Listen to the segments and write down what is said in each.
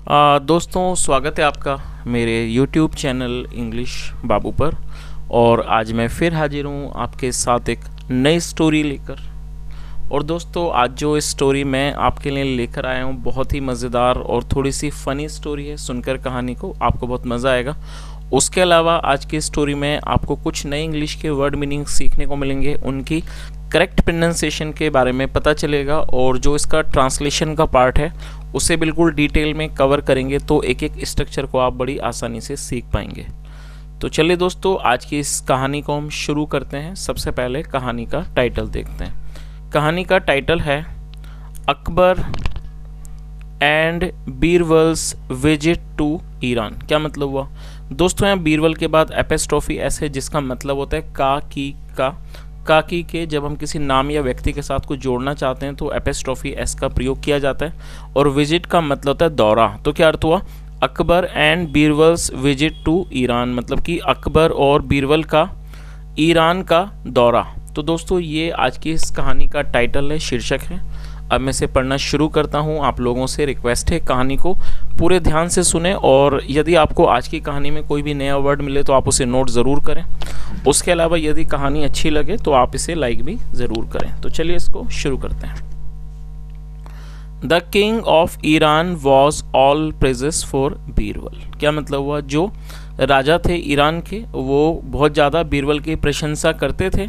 दोस्तों, स्वागत है आपका मेरे YouTube चैनल इंग्लिश बाबू पर। और आज मैं फिर हाजिर हूँ आपके साथ एक नई स्टोरी लेकर। और दोस्तों, आज जो इस स्टोरी मैं आपके लिए लेकर आया हूँ बहुत ही मज़ेदार और थोड़ी सी फ़नी स्टोरी है। सुनकर कहानी को आपको बहुत मज़ा आएगा। उसके अलावा आज की स्टोरी में आपको कुछ नए इंग्लिश के वर्ड मीनिंग सीखने को मिलेंगे, उनकी करेक्ट प्रोनाउंसिएशन के बारे में पता चलेगा, और जो इसका ट्रांसलेशन का पार्ट है उसे बिल्कुल डिटेल में कवर करेंगे, तो एक एक स्ट्रक्चर को आप बड़ी आसानी से सीख पाएंगे। तो चलिए दोस्तों, आज की इस कहानी को हम शुरू करते हैं। सबसे पहले कहानी का टाइटल देखते हैं। कहानी का टाइटल है Akbar and Birbal's visit to Iran. क्या मतलब हुआ दोस्तों? यहाँ बीरबल के बाद एपिस्ट्रोफी एस है, जिसका मतलब होता है का, की, का। काकी के जब हम किसी नाम या व्यक्ति के साथ कुछ जोड़ना चाहते हैं तो एपिस्ट्रोफी एस का प्रयोग किया जाता है। और विजिट का मतलब होता है दौरा। तो क्या अर्थ हुआ? Akbar and Birbal's visit to Iran, मतलब कि अकबर और बीरबल का ईरान का दौरा। तो दोस्तों, ये आज की इस कहानी का टाइटल है, शीर्षक है। अब मैं इसे पढ़ना शुरू करता हूँ। आप लोगों से रिक्वेस्ट है कहानी को पूरे ध्यान से सुने, और यदि आपको आज की कहानी में कोई भी नया वर्ड मिले तो आप उसे नोट ज़रूर करें। उसके अलावा यदि कहानी अच्छी लगे तो आप इसे लाइक भी ज़रूर करें। तो चलिए इसको शुरू करते हैं। The king of Iran was all praises for Birbal. क्या मतलब हुआ? जो राजा थे ईरान के, वो बहुत ज़्यादा बीरबल की प्रशंसा करते थे।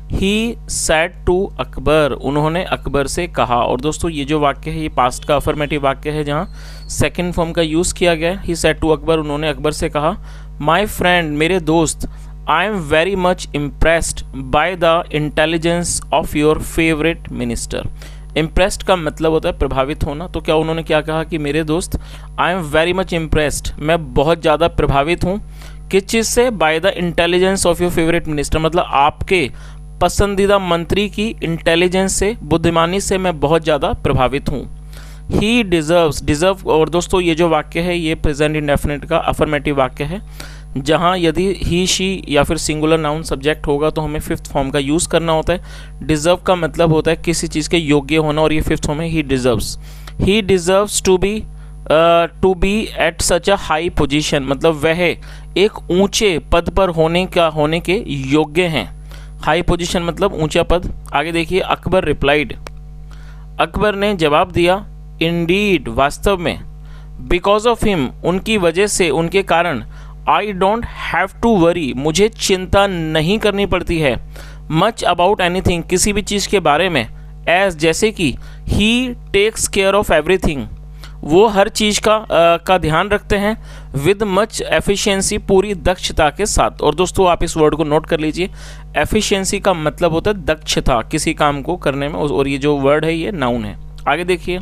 ही सैड टू अकबर, उन्होंने अकबर से कहा। और दोस्तों, ये जो वाक्य है ये पास्ट का अफर्मेटिव वाक्य है, जहाँ सेकंड फॉर्म का यूज़ किया गया है। ही सैड टू अकबर, उन्होंने अकबर से कहा, माई फ्रेंड, मेरे दोस्त, I am very much impressed by the intelligence of your favourite minister. Impressed का मतलब होता है प्रभावित होना। तो क्या उन्होंने क्या कहा कि मेरे दोस्त, I am very much impressed, मैं बहुत ज़्यादा प्रभावित हूँ। किस चीज़ से? By the intelligence of your favourite minister, मतलब आपके पसंदीदा मंत्री की इंटेलिजेंस से, बुद्धिमानी से मैं बहुत ज़्यादा प्रभावित हूँ। ही डिज़र्व्स, डिज़र्व, और दोस्तों ये जो वाक्य है ये प्रेजेंट इंडेफिनिट का अफर्मेटिव वाक्य है, जहाँ यदि ही, शी या फिर सिंगुलर नाउन सब्जेक्ट होगा तो हमें फिफ्थ फॉर्म का यूज़ करना होता है। डिज़र्व का मतलब होता है किसी चीज़ के योग्य होना, और ये फिफ्थ फॉर्म है he deserves. He deserves to be at such a high position, मतलब वह एक ऊंचे पद पर होने के योग्य हैं। हाई पोजीशन मतलब ऊंचा पद। आगे देखिए, अकबर रिप्लाइड, अकबर ने जवाब दिया, इंडीड, वास्तव में, बिकॉज ऑफ हिम, उनकी वजह से, उनके कारण, I don't have to worry, मुझे चिंता नहीं करनी पड़ती है, मच अबाउट एनीथिंग, किसी भी चीज़ के बारे में, एज, जैसे कि, ही टेक्स केयर ऑफ एवरीथिंग, वो हर चीज़ का ध्यान रखते हैं, विद मच एफिशिएंसी, पूरी दक्षता के साथ। और दोस्तों, आप इस वर्ड को नोट कर लीजिए, एफिशिएंसी का मतलब होता है दक्षता किसी काम को करने में, और ये जो वर्ड है ये नाउन है। आगे देखिए,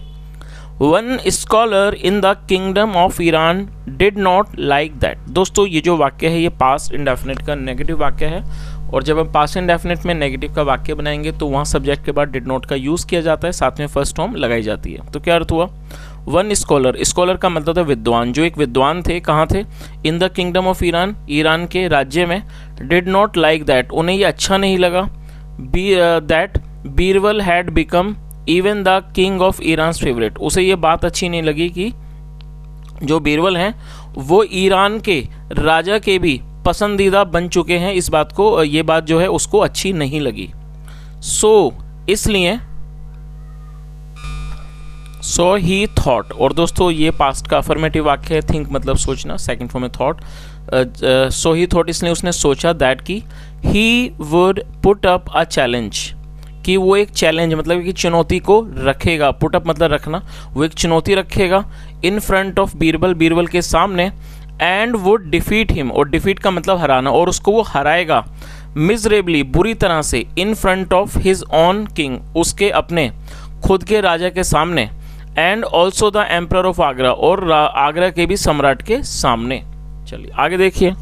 one scholar in the kingdom of Iran did not like that. दोस्तों, ये जो वाक्य है ये पास्ट इंडेफिनिट का नेगेटिव वाक्य है, और जब हम पास्ट इंडेफिनिट में नेगेटिव का वाक्य बनाएंगे तो वहाँ सब्जेक्ट के बाद डिड नॉट का यूज़ किया जाता है, साथ में फर्स्ट फॉर्म लगाई जाती है। तो क्या अर्थ हुआ? वन स्कॉलर, स्कॉलर का मतलब है विद्वान, जो एक विद्वान थे, कहाँ थे? In the kingdom of Iran, Iran के राज्य में। डिड नॉट लाइक दैट, उन्हें ये अच्छा नहीं लगा, that Birbal had become even the king of Iran favourite, उसे ये बात अच्छी नहीं लगी कि जो बीरबल हैं वो ईरान के राजा के भी पसंदीदा बन चुके हैं। इस बात को, ये बात जो है उसको अच्छी नहीं लगी। इसलिए, सो ही थॉट, और दोस्तों ये पास्ट का अफर्मेटिव वाक्य है, थिंक मतलब सोचना, सेकंड फॉर्म में थॉट। सो ही थॉट, इसलिए उसने सोचा, दैट की he would put up a challenge, कि वो एक चैलेंज मतलब कि चुनौती को रखेगा। पुट अप मतलब रखना, वो एक चुनौती रखेगा in front of Birbal, Birbal के सामने, एंड वुड डिफीट हिम, और डिफीट का मतलब हराना, और उसको वो हराएगा मिजरेबली, बुरी तरह से, in front of his on king, उसके अपने खुद के राजा के सामने, and also the emperor of Agra, और आगरा के भी सम्राट के सामने। चलिए आगे देखिए,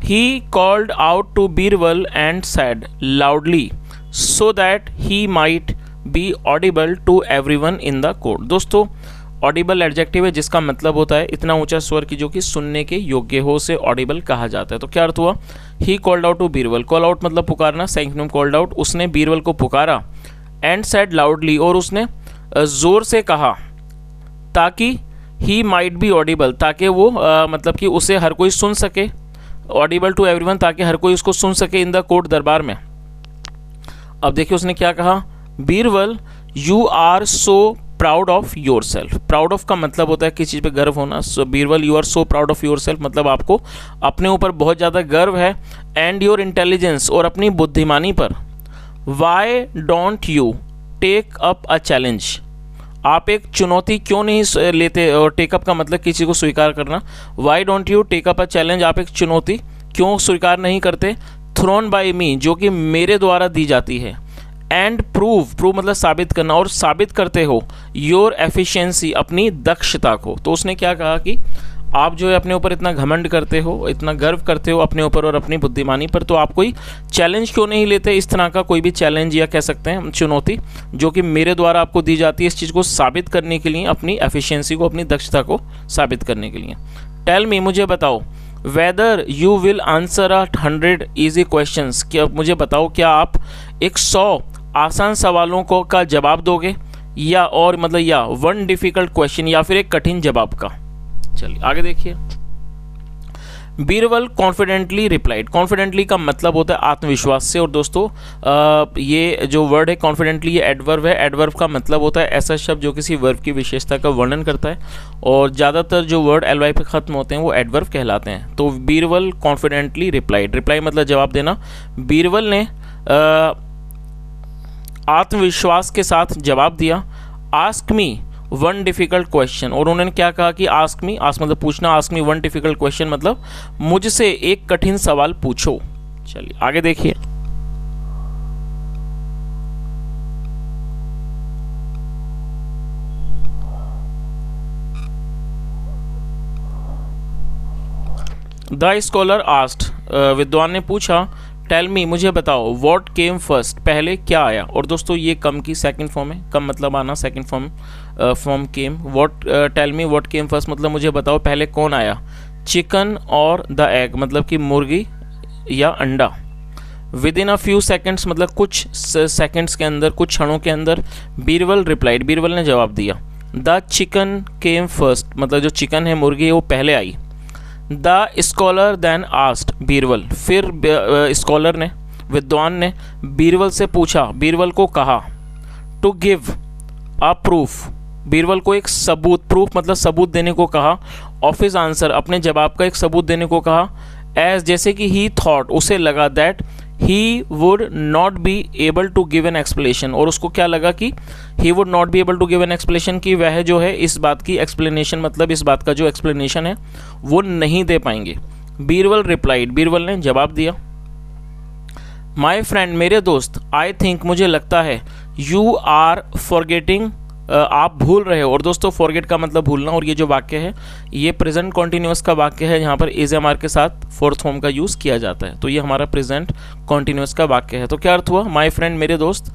he called out to Birbal and said loudly so that he might be audible to everyone in the court. दोस्तों, ऑडिबल एडजेक्टिव है जिसका मतलब होता है इतना ऊंचा स्वर की जो कि सुनने के योग्य हो, उसे ऑडिबल कहा जाता है। तो क्या अर्थ हुआ, he called out to Birbal, call out मतलब पुकारना, सिनोनिम कॉल्ड आउट, उसने बीरबल को पुकारा, एंड सेड लाउडली, और उसने जोर से कहा, ताकि ही माइट बी ऑडिबल, ताकि वो मतलब कि उसे हर कोई सुन सके, ऑडिबल टू एवरीवन, ताकि हर कोई उसको सुन सके, इन द कोर्ट, दरबार में। अब देखिए उसने क्या कहा, Birbal you are so proud of yourself. Proud of का मतलब होता है किसी चीज़ पे गर्व होना। So Birbal you are so proud of yourself मतलब आपको अपने ऊपर बहुत ज़्यादा गर्व है, एंड योर इंटेलिजेंस, और अपनी बुद्धिमानी पर। Why don't you take up a challenge, आप एक चुनौती क्यों नहीं लेते, और टेकअप का मतलब किसी को स्वीकार करना। Why don't you take up a challenge, आप एक चुनौती क्यों स्वीकार नहीं करते, थ्रोन बाय मी, जो कि मेरे द्वारा दी जाती है, एंड प्रूव मतलब साबित करना, और साबित करते हो योर एफिशिएंसी, अपनी दक्षता को। तो उसने क्या कहा कि आप जो है अपने ऊपर इतना घमंड करते हो, इतना गर्व करते हो अपने ऊपर और अपनी बुद्धिमानी पर, तो आप कोई चैलेंज क्यों नहीं लेते, इस तरह का कोई भी चैलेंज या कह सकते हैं चुनौती जो कि मेरे द्वारा आपको दी जाती है, इस चीज़ को साबित करने के लिए, अपनी एफिशिएंसी को, अपनी दक्षता को साबित करने के लिए। टेल मी, मुझे बताओ, whether you will answer 100 easy questions, क्या मुझे बताओ क्या आप 100 आसान सवालों को का जवाब दोगे, या और मतलब या 1 डिफिकल्ट क्वेश्चन, या फिर एक कठिन जवाब का। चलिए आगे देखिए। बीरबल कॉन्फिडेंटली रिप्लाइड, कॉन्फिडेंटली का मतलब होता है आत्मविश्वास से, और दोस्तों ये जो वर्ड है कॉन्फिडेंटली, ये एडवर्ब है। एडवर्ब का मतलब होता है ऐसा शब्द जो किसी वर्ब की विशेषता का वर्णन करता है, और ज़्यादातर जो वर्ड ly पे ख़त्म होते हैं वो एडवर्ब कहलाते हैं। तो बीरबल कॉन्फिडेंटली रिप्लाइड, रिप्लाई मतलब जवाब देना। बीरबल ने आत्मविश्वास के साथ जवाब दिया, आस्क मी 1 डिफिकल्ट क्वेश्चन, और उन्होंने क्या कहा कि आस्क मी, आस्क मतलब पूछना, आस्क मी 1 डिफिकल्ट क्वेश्चन मतलब मुझसे एक कठिन सवाल पूछो। चलिए आगे देखिए। द स्कॉलर आस्क्ड, विद्वान ने पूछा, टेल मी मुझे बताओ, व्हाट केम फर्स्ट, पहले क्या आया। और दोस्तों ये कम की सेकंड फॉर्म है, कम मतलब आना, second form came. What, tell me what came first मतलब मुझे बताओ पहले कौन आया, चिकन और द एग मतलब कि मुर्गी या अंडा। With in a few seconds मतलब कुछ सेकेंड्स के अंदर, कुछ क्षणों के अंदर। बीरबल रिप्लाइड, बीरबल ने जवाब दिया, द चिकन केम फर्स्ट मतलब जो चिकन है, मुर्गी है, वो पहले आई। The scholar then asked Birbal, फिर स्कॉलर ने, विद्वान ने बीरबल से पूछा, बीरबल को कहा, to give a proof, Birbal को एक सबूत, प्रूफ मतलब सबूत देने को कहा, ऑफ हिज आंसर अपने जवाब का एक सबूत देने को कहा, एज जैसे कि ही थॉट उसे लगा, that he would not be able to give an explanation, और उसको क्या लगा कि he would not be able to give an explanation, कि वह जो है इस बात की एक्सप्लेनेशन मतलब इस बात का जो एक्सप्लेनेशन है वो नहीं दे पाएंगे। बीरबल रिप्लाइड, बीरबल ने जवाब दिया, माई फ्रेंड मेरे दोस्त, आई थिंक मुझे लगता है, यू आर फॉरगेटिंग आप भूल रहे हो। और दोस्तों फॉरगेट का मतलब भूलना, और ये जो वाक्य है ये प्रेजेंट कॉन्टिन्यूअस का वाक्य है, यहाँ पर इज एम आर के साथ फोर्थ फॉर्म का यूज़ किया जाता है, तो ये हमारा प्रेजेंट कॉन्टिन्यूअस का वाक्य है। तो क्या अर्थ हुआ, माई फ्रेंड मेरे दोस्त,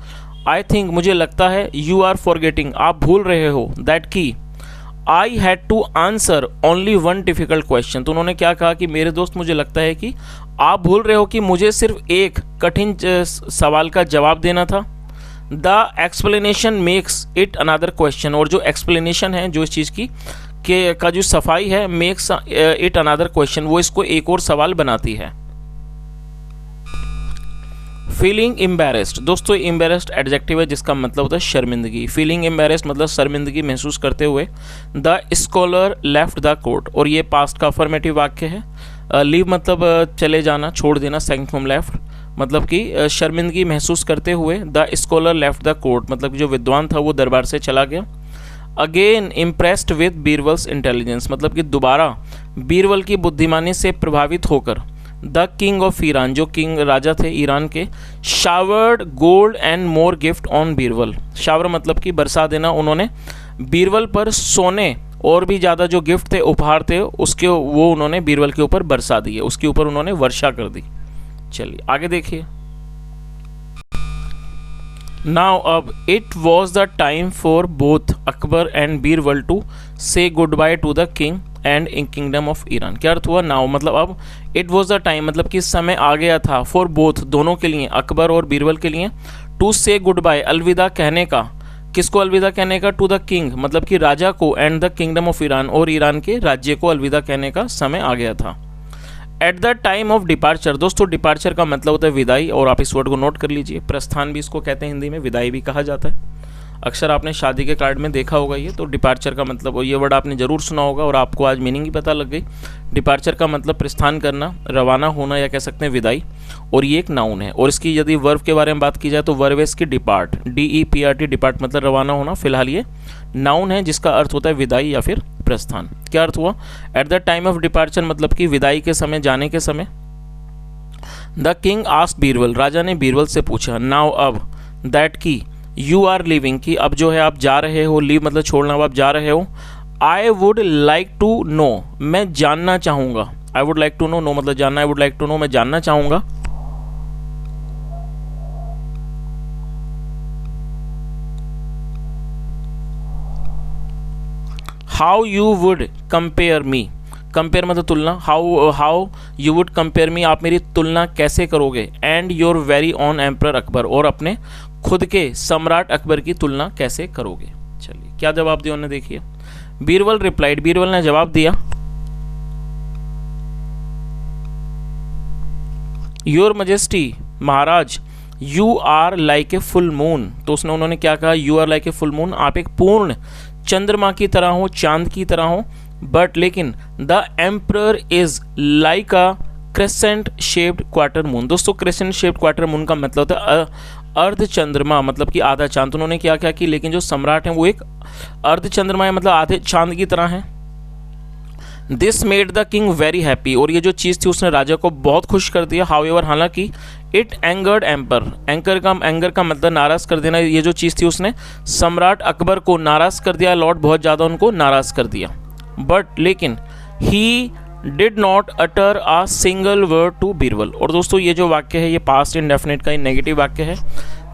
आई थिंक मुझे लगता है, यू आर फॉरगेटिंग आप भूल रहे हो, दैट की I had to answer only 1 difficult question. तो उन्होंने क्या कहा कि मेरे दोस्त मुझे लगता है कि आप भूल रहे हो कि मुझे सिर्फ एक कठिन सवाल का जवाब देना था। The explanation makes it another question, और जो एक्सप्लेनेशन है जो इस चीज़ की के का जो सफाई है, मेक्स इट अनदर क्वेश्चन, वो इसको एक और सवाल बनाती है। फीलिंग एम्बैरेस्ड, दोस्तों एम्बैरेस्ड एडजेक्टिव है जिसका मतलब होता है शर्मिंदगी। फीलिंग एम्बैरेस्ड मतलब शर्मिंदगी महसूस करते हुए। The scholar left the court, और ये पास्ट का अफर्मेटिव वाक्य है। लीव मतलब चले जाना, छोड़ देना, सेकंड फॉर्म लेफ्ट मतलब कि शर्मिंदगी महसूस करते हुए। The scholar left the court मतलब जो विद्वान था वो दरबार से चला गया। Again impressed with Birbal's intelligence मतलब कि दोबारा बीरबल की बुद्धिमानी से प्रभावित होकर। द किंग ऑफ ईरान, जो किंग राजा थे ईरान के, showered gold and more gift on Birbal. Shower मतलब कि बरसा देना, उन्होंने बीरबल पर सोने और भी ज़्यादा जो गिफ्ट थे, उपहार थे, उसके वो उन्होंने बीरबल के ऊपर बरसा दिए, उसके ऊपर उन्होंने वर्षा कर दी। चलिए आगे देखिए। नाउ अब it was the time for both Akbar and Birbal to say goodbye to the king and in kingdom of Iran. क्या अर्थ हुआ? नाउ मतलब अब, इट वॉज द टाइम मतलब कि समय आ गया था, फॉर बोथ दोनों के लिए, अकबर और बीरबल के लिए, टू से गुड बाय अलविदा कहने का। किसको अलविदा कहने का? टू द किंग मतलब कि राजा को, and the kingdom of Iran और ईरान के राज्य को अलविदा कहने का समय आ गया था। At the time of departure, दोस्तों डिपार्चर का मतलब होता है विदाई, और आप इस वर्ड को नोट कर लीजिए। प्रस्थान भी इसको कहते हैं, हिंदी में विदाई भी कहा जाता है। अक्सर आपने शादी के कार्ड में देखा होगा ये, तो डिपार्चर का मतलब, ये वर्ड आपने जरूर सुना होगा और आपको आज मीनिंग ही पता लग गई। डिपार्चर का मतलब प्रस्थान करना, रवाना होना, या कह सकते हैं विदाई, और ये एक नाउन है। और इसकी यदि वर्ब के बारे में बात की जाए तो वर्ब है इसकी डिपार्ट, DEPART, डिपार्ट मतलब रवाना होना। फिलहाल ये नाउन है जिसका अर्थ होता है विदाई या फिर प्रस्थान। क्या अर्थ हुआ? At the time of departure मतलब कि विदाई के समय, जाने के समय। द किंग आस्क्ड बीरबल, राजा ने बीरबल से पूछा, नाउ अब, दैट की यू आर लिविंग, कि अब जो है आप जा रहे हो, लीव मतलब छोड़ना, अब आप जा रहे हो। I would like to know, मैं जानना चाहूँगा। I would like to know, know मतलब जानना, I would like to know मैं जानना चाहूँगा। How you would compare me, compare मतलब तुलना, how you would compare me, आप मेरी तुलना कैसे करोगे, and your very own emperor Akbar, और अपने खुद के सम्राट अकबर की तुलना कैसे करोगे। चलिए क्या जवाब दिया उन्होंने, देखिए। बीरबल रिप्लाइड, बीरबल ने जवाब दिया, योर मजेस्टी, महाराज, you are like a full moon. तो उन्होंने क्या कहा? You are like a full moon, आप एक पूर्ण चंद्रमा की तरह हो, चांद की तरह हो। बट लेकिन the emperor is like a crescent shaped quarter moon. दोस्तों क्रेसेंट शेप्ड क्वार्टर मून का मतलब होता है अर्ध चंद्रमा, मतलब कि आधा चांद। तो उन्होंने क्या क्या कि लेकिन जो सम्राट है वो एक अर्ध चंद्रमा है, मतलब आधे चांद की तरह है। This made the king very happy, और ये जो चीज़ थी उसने राजा को बहुत खुश कर दिया। हाउएवर, हालांकि इट एंगर्ड एम्पर, एंगर का मतलब नाराज कर देना। ये जो चीज़ थी उसने सम्राट अकबर को नाराज कर दिया, लॉर्ड बहुत ज़्यादा उनको नाराज कर दिया। बट लेकिन he did not utter a single word to Birbal. और दोस्तों ये जो वाक्य है ये पास्ट इंडेफिनिट का नेगेटिव वाक्य है,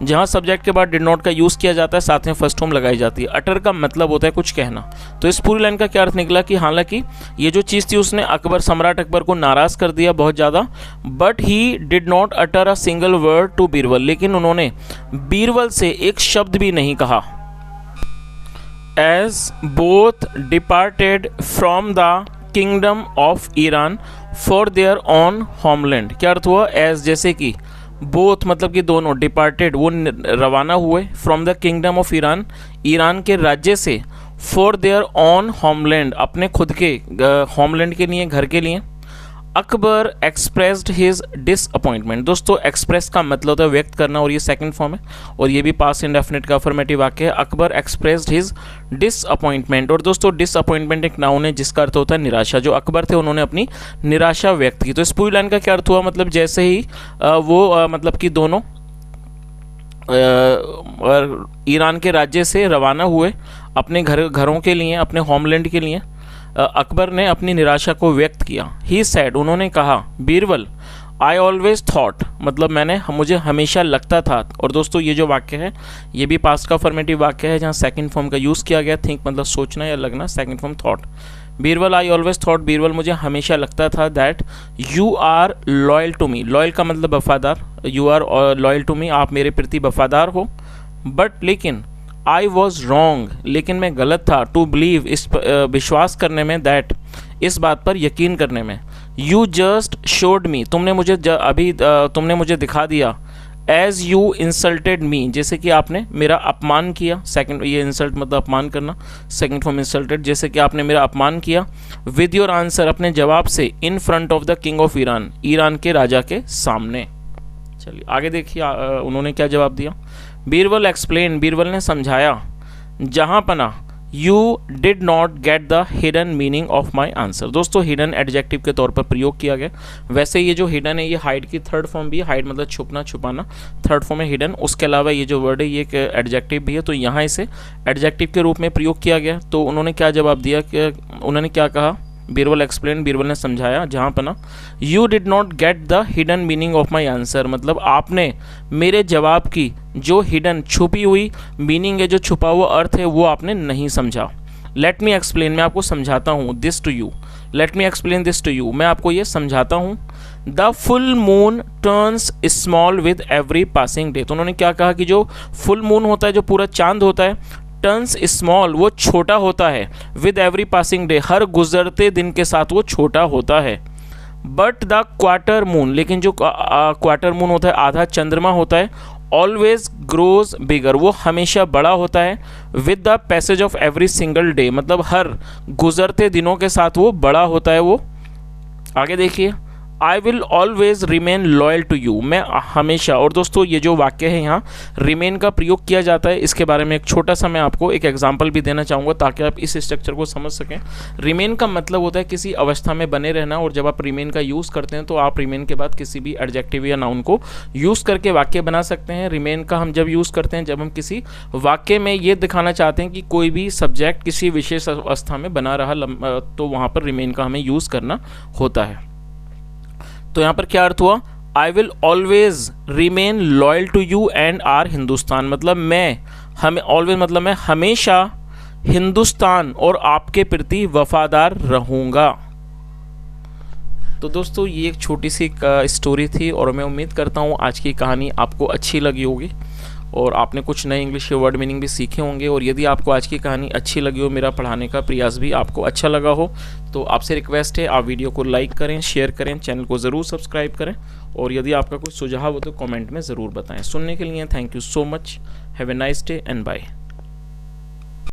जहाँ सब्जेक्ट के बाद डिड नॉट का यूज़ किया जाता है, साथ में फर्स्ट फॉर्म लगाई जाती है। अटर का मतलब होता है कुछ कहना। तो इस पूरी लाइन का क्या अर्थ निकला कि हालांकि ये जो चीज़ थी उसने सम्राट अकबर को नाराज कर दिया बहुत ज़्यादा, but he did not utter a single word to Birbal, लेकिन उन्होंने बीरबल से एक शब्द भी नहीं कहा। As both departed from the kingdom of Iran for their own homeland. क्या अर्थ हुआ? एज जैसे कि, बोथ मतलब कि दोनों, डिपार्टेड वो रवाना हुए, from the kingdom of Iran Iran के राज्य से, फॉर देयर ऑन होमलैंड अपने खुद के होमलैंड के लिए, घर के लिए। Akbar expressed his disappointment. दोस्तों एक्सप्रेस का मतलब होता है व्यक्त करना, और ये सेकंड फॉर्म है, और ये भी पास्ट इंडेफिनिट का अफर्मेटिव वाक्य है। अकबर एक्सप्रेस्ड हिज डिसअपॉइंटमेंट, और दोस्तों डिसअपॉइंटमेंट एक नाउन है जिसका अर्थ होता है निराशा। जो अकबर थे उन्होंने अपनी निराशा व्यक्त की। तो इस पूरी लाइन का क्या अर्थ हुआ? मतलब जैसे ही मतलब कि दोनों ईरान के राज्य से रवाना हुए अपने घरों के लिए, अपने होमलैंड के लिए, अकबर ने अपनी निराशा को व्यक्त किया। ही सेड, उन्होंने कहा, बीरबल, आई ऑलवेज थॉट, मतलब मुझे हमेशा लगता था। और दोस्तों ये जो वाक्य है ये भी पास्ट का फॉर्मेटिव वाक्य है, जहाँ सेकंड फॉर्म का यूज़ किया गया। थिंक मतलब सोचना या लगना, second form thought. Birbal, I always thought, Birbal मुझे हमेशा लगता था, that you are loyal to me. Loyal का मतलब वफादार, you are loyal to me, आप मेरे प्रति वफादार हो। बट लेकिन आई वॉज रॉन्ग, लेकिन मैं गलत था, टू बिलीव, इस विश्वास करने में, दैट इस बात पर यकीन करने में। यू जस्ट शोड मी, तुमने मुझे दिखा दिया। एज यू इंसल्टेड मी, जैसे कि आपने मेरा अपमान किया। सेकंड, ये इंसल्ट मतलब अपमान करना, सेकंड फॉर्म इंसल्टेड, जैसे कि आपने मेरा अपमान किया। विद योर आंसर, अपने जवाब से, in front of the king of Iran, Iran के राजा के सामने। चलिए आगे देखिए उन्होंने क्या जवाब दिया। बीरबल एक्सप्लेन, बीरबल ने समझाया, जहाँ पना, you did not get the hidden meaning of my answer. दोस्तों हिडन एडजेक्टिव के तौर पर प्रयोग किया गया। वैसे ये जो हिडन है ये हाइड की थर्ड फॉर्म भी है। हाइड मतलब छुपना, छुपाना, थर्ड फॉर्म है हिडन। उसके अलावा ये जो वर्ड है ये एक एडजेक्टिव भी है, तो यहाँ इसे एडजेक्टिव के रूप में प्रयोग किया गया। तो उन्होंने क्या जवाब दिया कि उन्होंने क्या कहा बीरबल एक्सप्लेन, बीरबल ने समझाया, जहाँ पर ना you did not get the hidden meaning of my answer, मतलब आपने मेरे जवाब की जो हिडन छुपी हुई मीनिंग है, जो छुपा हुआ अर्थ है, वो आपने नहीं समझा। लेट मी एक्सप्लेन, मैं आपको समझाता हूँ, this to you, let me explain this to you, मैं आपको ये समझाता हूँ। The full moon turns small with every passing day, तो उन्होंने क्या कहा कि जो फुल मून होता है, जो पूरा चांद होता है, टर्न्स स्मॉल, वो छोटा होता है, विद एवरी पासिंग डे, हर गुजरते दिन के साथ वो छोटा होता है। बट द क्वार्टर मून, लेकिन जो क्वार्टर मून होता है, आधा चंद्रमा होता है, ऑलवेज ग्रोज बिगर, वो हमेशा बड़ा होता है, with the passage of every single day, मतलब हर गुजरते दिनों के साथ वो बड़ा होता है। वो आगे देखिए, I will always remain loyal to you, मैं हमेशा, और दोस्तों ये जो वाक्य है यहाँ रिमेन का प्रयोग किया जाता है, इसके बारे में एक छोटा सा मैं आपको एक एग्जांपल भी देना चाहूँगा ताकि आप इस स्ट्रक्चर को समझ सकें। रिमेन का मतलब होता है किसी अवस्था में बने रहना, और जब आप रिमेन का यूज़ करते हैं तो आप रिमेन के बाद किसी भी एडजेक्टिव या नाउन को यूज़ करके वाक्य बना सकते हैं। रिमेन का हम जब यूज़ करते हैं जब हम किसी वाक्य में ये दिखाना चाहते हैं कि कोई भी सब्जेक्ट किसी विशेष अवस्था में बना रहा, तो वहाँ पर रिमेन का हमें यूज़ करना होता है। तो यहाँ पर क्या अर्थ हुआ, I will always remain loyal to you and our Hindustan, मतलब मैं हमें ऑलवेज मतलब मैं हमेशा हिंदुस्तान और आपके प्रति वफादार रहूँगा। तो दोस्तों ये एक छोटी सी स्टोरी थी, और मैं उम्मीद करता हूँ आज की कहानी आपको अच्छी लगी होगी और आपने कुछ नए इंग्लिश के वर्ड मीनिंग भी सीखे होंगे। और यदि आपको आज की कहानी अच्छी लगी हो, मेरा पढ़ाने का प्रयास भी आपको अच्छा लगा हो, तो आपसे रिक्वेस्ट है आप वीडियो को लाइक करें, शेयर करें, चैनल को ज़रूर सब्सक्राइब करें, और यदि आपका कोई सुझाव हो तो कमेंट में ज़रूर बताएं। सुनने के लिए thank you so much, have a nice day and bye.